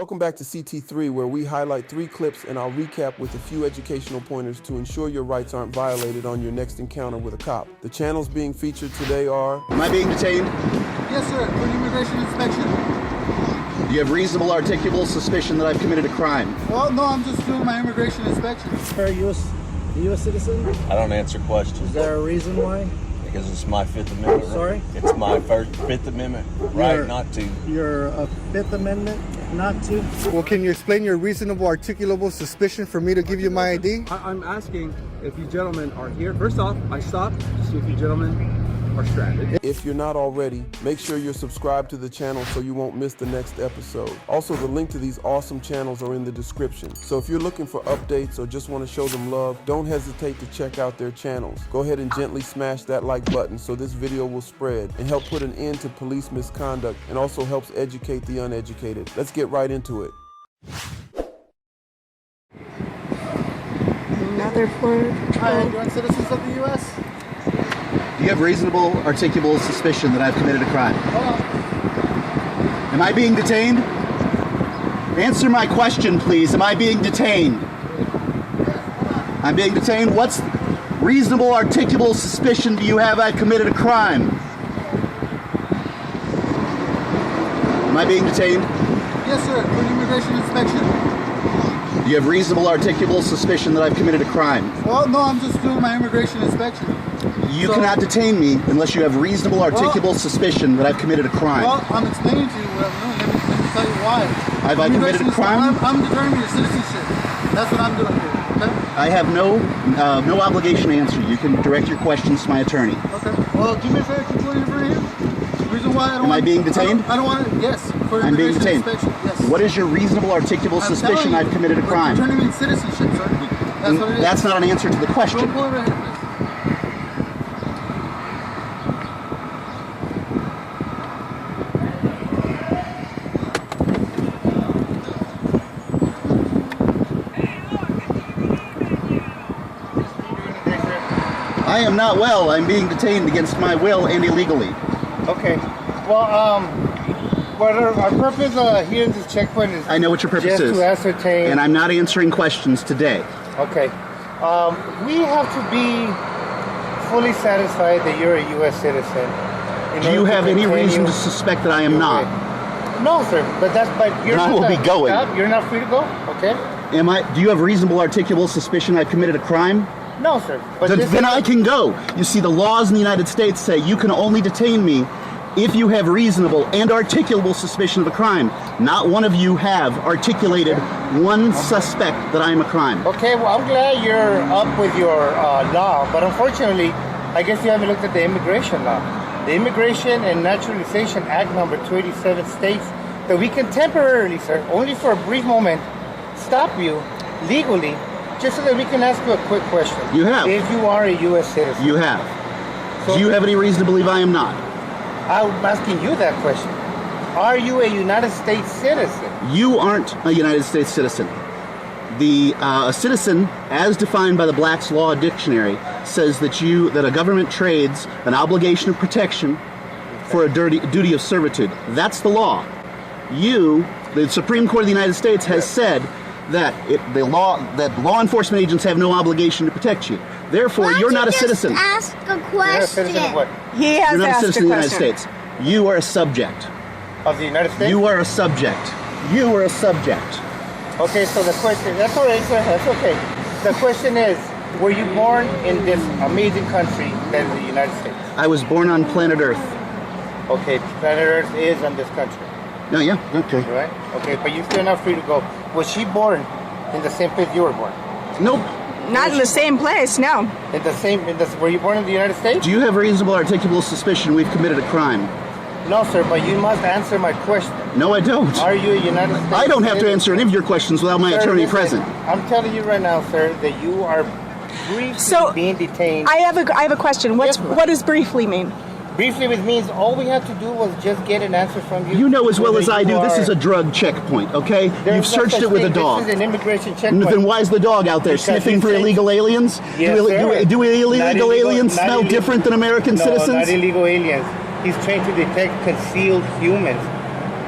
Welcome back to CT3, where we highlight 3 clips and I'll recap with a few educational pointers to ensure your rights aren't violated on your next encounter with a cop. The channels being featured today are... Am I being detained? Yes, sir. For an immigration inspection. Do you have reasonable articulable suspicion that I've committed a crime? Well, no, I'm just doing my immigration inspection. Are you a U.S. citizen? I don't answer questions. Is there a reason why? Because it's my Fifth Amendment. Sorry? It's my Fifth Amendment right not to. You're a Fifth Amendment not to? Well, can you explain your reasonable articulable suspicion for me to give you my ID? I'm asking if you gentlemen are here. First off, I stopped to see if you gentlemen are stranded. If you're not already, make sure you're subscribed to the channel so you won't miss the next episode. Also, the link to these awesome channels are in the description. So if you're looking for updates or just want to show them love, don't hesitate to check out their channels. Go ahead and gently smash that like button so this video will spread and help put an end to police misconduct, and also helps educate the uneducated. Let's get right into it. Another Border Hi, Patrol. you're citizens of the U.S.? Do you have reasonable articulable suspicion that I've committed a crime? Hold on. Am I being detained? Answer my question, please. Am I being detained? I'm being detained. What's reasonable articulable suspicion do you have I've committed a crime? Am I being detained? Yes, sir. For an immigration inspection. Do you have reasonable articulable suspicion that I've committed a crime? Well, no, I'm just doing my immigration inspection. You cannot detain me unless you have reasonable articulable suspicion that I've committed a crime. Well, I'm explaining to you what I'm doing. Let me tell you why. Have I committed a crime? I'm determining your citizenship. That's what I'm doing here. Okay? I have no obligation to answer. You can direct your questions to my attorney. Okay. Well, do me a favor. Can you put it in front of here? The reason why I don't Am I being detained? I don't want to. Yes. For I'm being immigration detained. inspection. Yes. What is your reasonable articulable suspicion I've committed a crime? You're turning me citizenship, sir. That's what it is. That's not an answer to the question. Don't pull it right here, please. I am not well. I'm being detained against my will and illegally. Okay. Well, what our purpose here in this checkpoint is I know what your purpose just is. to ascertain. And I'm not answering questions today. Okay. We have to be fully satisfied that you're a U.S. citizen. Do you have any reason to suspect that I am not? No, sir. But you're And I not will be going. You're not free to go. Okay. Do you have reasonable articulable suspicion I've committed a crime? No, sir. But Then I can go. You see, the laws in the United States say you can only detain me if you have reasonable and articulable suspicion of a crime. Not one of you have articulated one suspect that I am a crime. Okay, well, I'm glad you're up with your law, but unfortunately, I guess you haven't looked at the immigration law. The Immigration and Naturalization Act number 287 states that we can temporarily, sir, only for a brief moment, stop you legally, just so that we can ask you a quick question. You have. If you are a U.S. citizen. You have. So, Do you have any reason to believe I am not? I'm asking you that question. Are you a United States citizen? You aren't a United States citizen. A citizen, as defined by the Black's Law Dictionary, says that a government trades an obligation of protection for a duty of servitude. That's the law. The Supreme Court of the United States has said that law enforcement agents have no obligation to protect you. Therefore, you're not a citizen. Ask a question. You're a citizen of what? He has You're not a asked citizen a of the United question. States. You are a subject. Of the United States? You are a subject. You are a subject. Okay, so the question, that's all right, sir, that's okay. The question is, were you born in this amazing country that is the United States? I was born on planet Earth. Okay, planet Earth is on this country, No, yeah, okay. right? Okay, but you're still not free to go. Was she born in the same place you were born? Nope. Not in the same place, no. Were you born in the United States? Do you have reasonable articulable suspicion we've committed a crime? No, sir, but you must answer my question. No, I don't. Are you a United States I don't have to citizen? answer any of your questions without my Sir, attorney listen, present. I'm telling you right now, sir, that you are briefly being detained. I have a question. Yes, ma'am. What does briefly mean? Briefly, it means all we had to do was just get an answer from you. You know as well whether as I you do, this are- is a drug checkpoint, okay? There's You've no searched such it with a thing. dog. This is an immigration checkpoint. Then why is the dog out there Because sniffing you for say- illegal aliens? Yes, do sir. illegal Not aliens not smell illegal- different than American no, citizens? not illegal aliens. He's trained to detect concealed humans.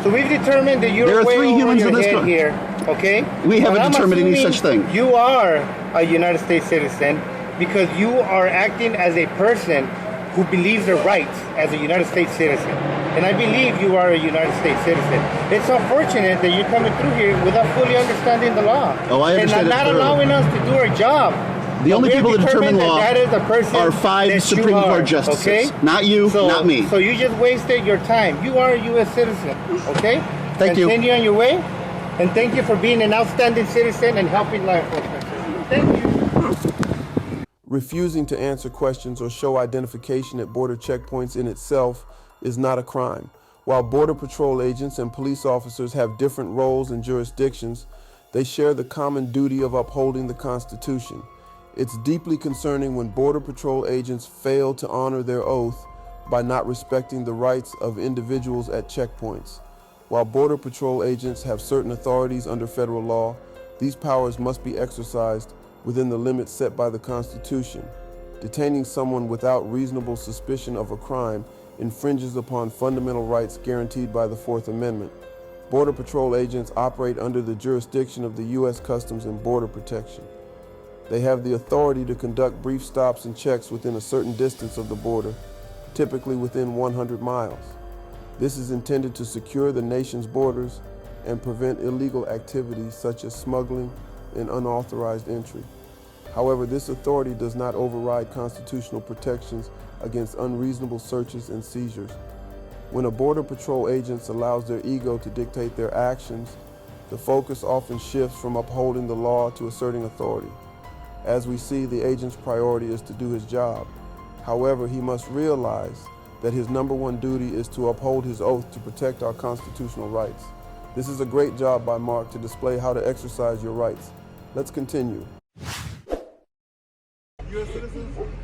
So we've determined that you're There are way 3 over humans your in this head car. here, okay? We haven't But I'm determined any assuming such thing. You are a United States citizen because you are acting as a person who believes their rights as a United States citizen. And I believe you are a United States citizen. It's unfortunate that you're coming through here without fully understanding the law. Oh, I understand And it not thoroughly. allowing us to do our job. The only We're people that determine determined law that is the person are 5 that Supreme you Court are, justices. okay? Not you, not me. So you just wasted your time. You are a U.S. citizen, okay? Thank you. Continue on your way, and thank you for being an outstanding citizen and helping law enforcement. Thank you. Refusing to answer questions or show identification at border checkpoints in itself is not a crime. While Border Patrol agents and police officers have different roles and jurisdictions, they share the common duty of upholding the Constitution. It's deeply concerning when Border Patrol agents fail to honor their oath by not respecting the rights of individuals at checkpoints. While Border Patrol agents have certain authorities under federal law, these powers must be exercised within the limits set by the Constitution. Detaining someone without reasonable suspicion of a crime infringes upon fundamental rights guaranteed by the Fourth Amendment. Border Patrol agents operate under the jurisdiction of the U.S. Customs and Border Protection. They have the authority to conduct brief stops and checks within a certain distance of the border, typically within 100 miles. This is intended to secure the nation's borders and prevent illegal activities such as smuggling and unauthorized entry. However, this authority does not override constitutional protections against unreasonable searches and seizures. When a Border Patrol agent allows their ego to dictate their actions, the focus often shifts from upholding the law to asserting authority. As we see, the agent's priority is to do his job. However, he must realize that his number one duty is to uphold his oath to protect our constitutional rights. This is a great job by Mark to display how to exercise your rights. Let's continue.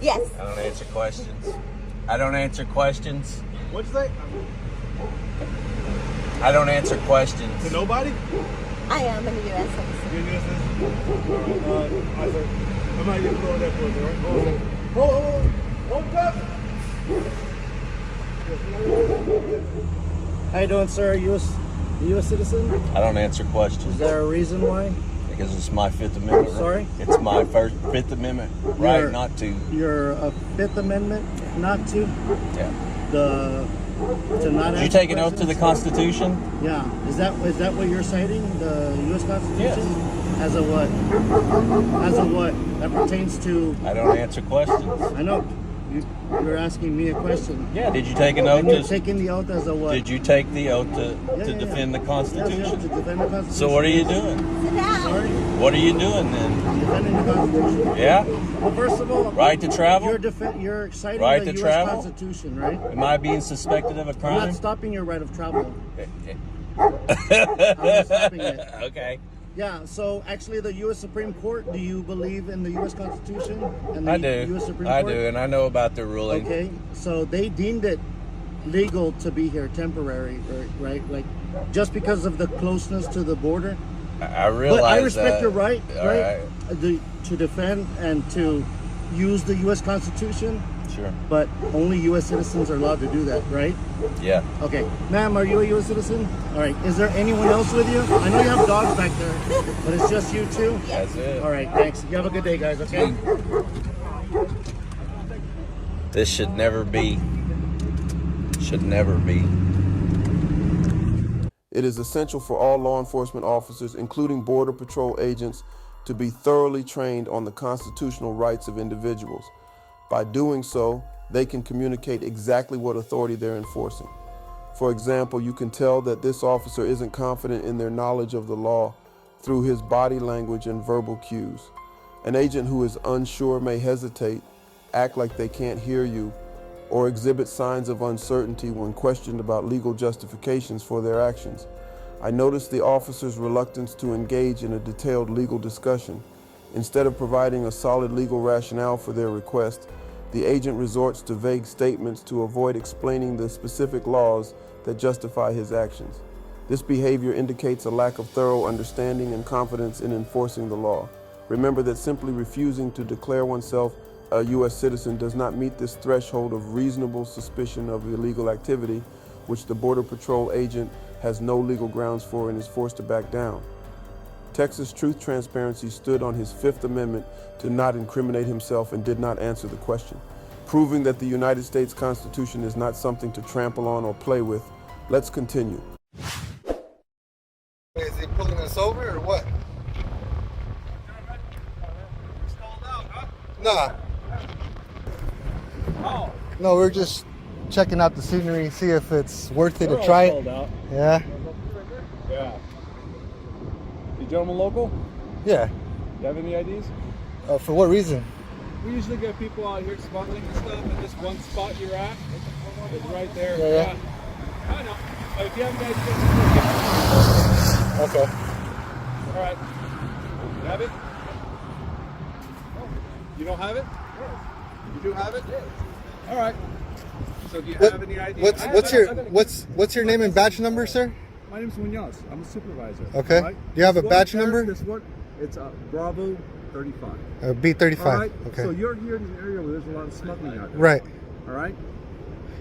Yes. I don't answer questions. I don't answer questions. What'd you say? I don't answer questions. To nobody? I am in the U.S. citizen. You're a U.S. citizen? All right, sir. I'm not even throwing that for you, all right? Hold on. Hold up! How you doing, sir? U.S. citizen? I don't answer questions. Is there a reason why? Because it's my Fifth Amendment right. Sorry? It's my Fifth Amendment right You're- not to. You're a Fifth Amendment not to Yeah. to not. Did you answer take an oath to the questions? Constitution? Yeah. Is that what you're citing? The U.S. Constitution? Yes. As a what? As a what? That pertains to. I don't answer questions. I know. You're asking me a question. Yeah. Did you take an oath And you're to? taking the oath as a what? Did you take the oath to Yeah, yeah, defend yeah. the Constitution? Yes, to defend the Constitution. So what are you doing? Sorry? What are you doing then? Defending the Constitution. Yeah. Well, first of all, Right to travel? You're citing Right the to U.S. travel? Constitution, right? Am I being suspected of a I'm crime? not stopping your right of travel. I'm not stopping it. Okay. Yeah, so actually the U.S. Supreme Court, do you believe in the U.S. Constitution? And the I do. U.S. Supreme I Court? do, and I know about the ruling. Okay, so they deemed it legal to be here temporary, right? Like, just because of the closeness to the border. I realize But I respect that. your right, All right? To defend and to use the U.S. Constitution, Sure. but only U.S. citizens are allowed to do that, right? Yeah. Okay. Ma'am, are you a U.S. citizen? All right. Is there anyone else with you? I know you have dogs back there, but it's just you two? That's it. All right. Thanks. You have a good day, guys, okay? This should never be. Should never be. It is essential for all law enforcement officers, including Border Patrol agents, to be thoroughly trained on the constitutional rights of individuals. By doing so, they can communicate exactly what authority they're enforcing. For example, you can tell that this officer isn't confident in their knowledge of the law through his body language and verbal cues. An agent who is unsure may hesitate, act like they can't hear you, or exhibit signs of uncertainty when questioned about legal justifications for their actions. I noticed the officer's reluctance to engage in a detailed legal discussion. Instead of providing a solid legal rationale for their request, the agent resorts to vague statements to avoid explaining the specific laws that justify his actions. This behavior indicates a lack of thorough understanding and confidence in enforcing the law. Remember that simply refusing to declare oneself a U.S. citizen does not meet this threshold of reasonable suspicion of illegal activity, which the Border Patrol agent has no legal grounds for and is forced to back down. Texas Truth Transparency stood on his Fifth Amendment to not incriminate himself and did not answer the question, proving that the United States Constitution is not something to trample on or play with. Let's continue. Is he pulling us over or what? Nah. Oh. No, we're just checking out the scenery, see if it's worth it to try it. Yeah. Yeah. You gentlemen local? Yeah. You have any IDs? For what reason? We usually get people out here smuggling and stuff, and this one spot you're at is right there. Yeah. I know. But if you haven't got Okay. all right. You have it? You don't have it? You do have it? All right. So do you have any IDs? What's your name and badge number, sir? My name's Munoz. I'm a supervisor. Okay. All right? Do you have a This badge one there, number? This one, it's Bravo 35. B35. All right. Okay. So you're here in an area where there's a lot of smuggling out there. Right. All right.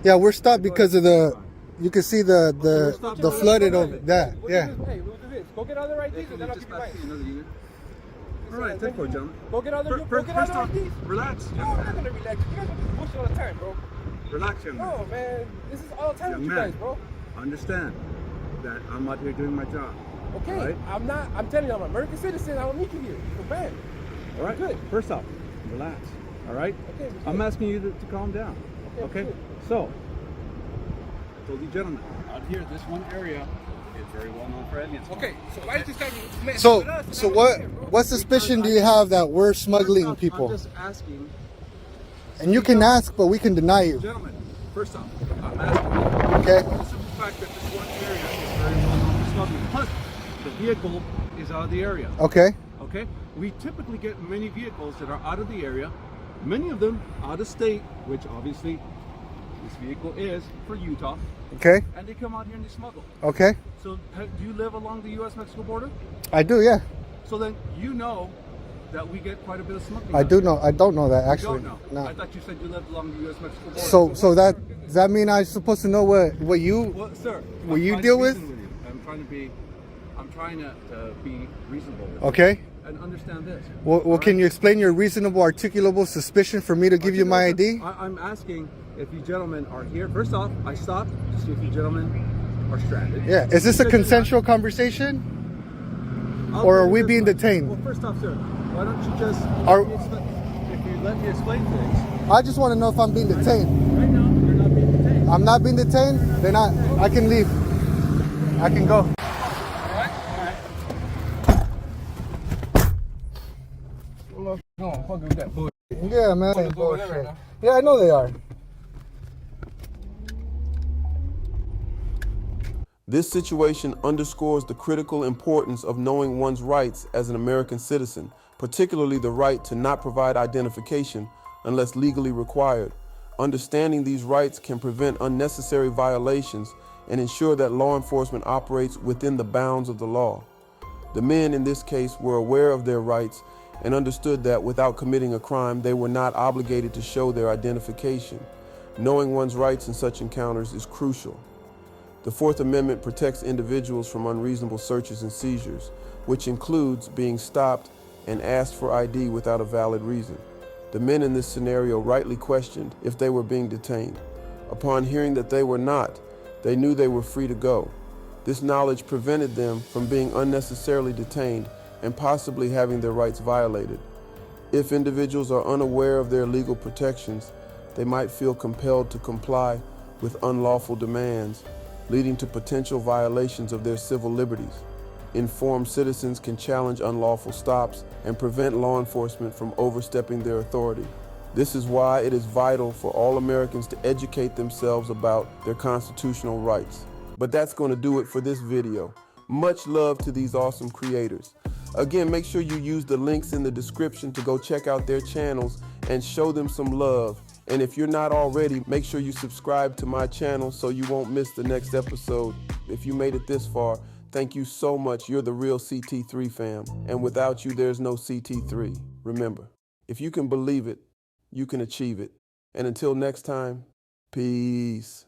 Yeah, we're stopped because of the. You can see the flooded over that. Yeah. Hey, we'll do this. Go get other IDs and then I'll give you mine. All right, take 4, gentlemen. Go get other IDs. Relax. No, I'm not gonna relax. You guys are just pushing all the time, bro. Relax, young man. No, man. This is all the time with you guys, bro. Understand that I'm out here doing my job. Okay. Right? I'm not. I'm telling you, I'm an American citizen. I don't need you here. So bad. All right. Good. First off, relax. All right. Okay. I'm asking you to calm down. Okay. So, I told you, gentlemen, out here, this one area is very well known for aliens. Okay. So why is this guy messing with us? So what suspicion do you have that we're smuggling people? I'm just asking. And you can ask, but we can deny you. Gentlemen, first off, I'm asking you. Okay. The simple fact that this one area is very well known for smuggling. Plus, the vehicle is out of the area. Okay. Okay? We typically get many vehicles that are out of the area, many of them out of state, which obviously this vehicle is for Utah. Okay. And they come out here and they smuggle. Okay. So, do you live along the U.S.-Mexico border? I do, yeah. So then you know that we get quite a bit of smuggling. I do know. I don't know that actually. You don't know? No. I thought you said you lived along the U.S.-Mexico border. So does that mean I'm supposed to know what you Well, sir, what I'm you trying deal to with? reason you. I'm trying to be reasonable with Okay. you and understand this. Well, can you explain your reasonable, articulable suspicion for me to give you my ID? I'm asking if you gentlemen are here. First off, I stopped to see if you gentlemen are stranded. Yeah. Is this a consensual conversation? Or are we being detained? Well, first off, sir, why don't you just if you let me explain things. I just want to know if I'm being detained. Right now, you're not being detained. I'm not being detained? Then I can leave. I can go. No, I'm fucking with that bull. Yeah, man. Ain't bullshit. Yeah, I know they are. This situation underscores the critical importance of knowing one's rights as an American citizen, particularly the right to not provide identification unless legally required. Understanding these rights can prevent unnecessary violations and ensure that law enforcement operates within the bounds of the law. The men in this case were aware of their rights and understood that without committing a crime, they were not obligated to show their identification. Knowing one's rights in such encounters is crucial. The Fourth Amendment protects individuals from unreasonable searches and seizures, which includes being stopped and asked for ID without a valid reason. The men in this scenario rightly questioned if they were being detained. Upon hearing that they were not, they knew they were free to go. This knowledge prevented them from being unnecessarily detained and possibly having their rights violated. If individuals are unaware of their legal protections, they might feel compelled to comply with unlawful demands, leading to potential violations of their civil liberties. Informed citizens can challenge unlawful stops and prevent law enforcement from overstepping their authority. This is why it is vital for all Americans to educate themselves about their constitutional rights. But that's going to do it for this video. Much love to these awesome creators. Again, make sure you use the links in the description to go check out their channels and show them some love. And if you're not already, make sure you subscribe to my channel so you won't miss the next episode. If you made it this far, thank you so much. You're the real CT3 fam. And without you, there's no CT3. Remember, if you can believe it, you can achieve it. And until next time, peace.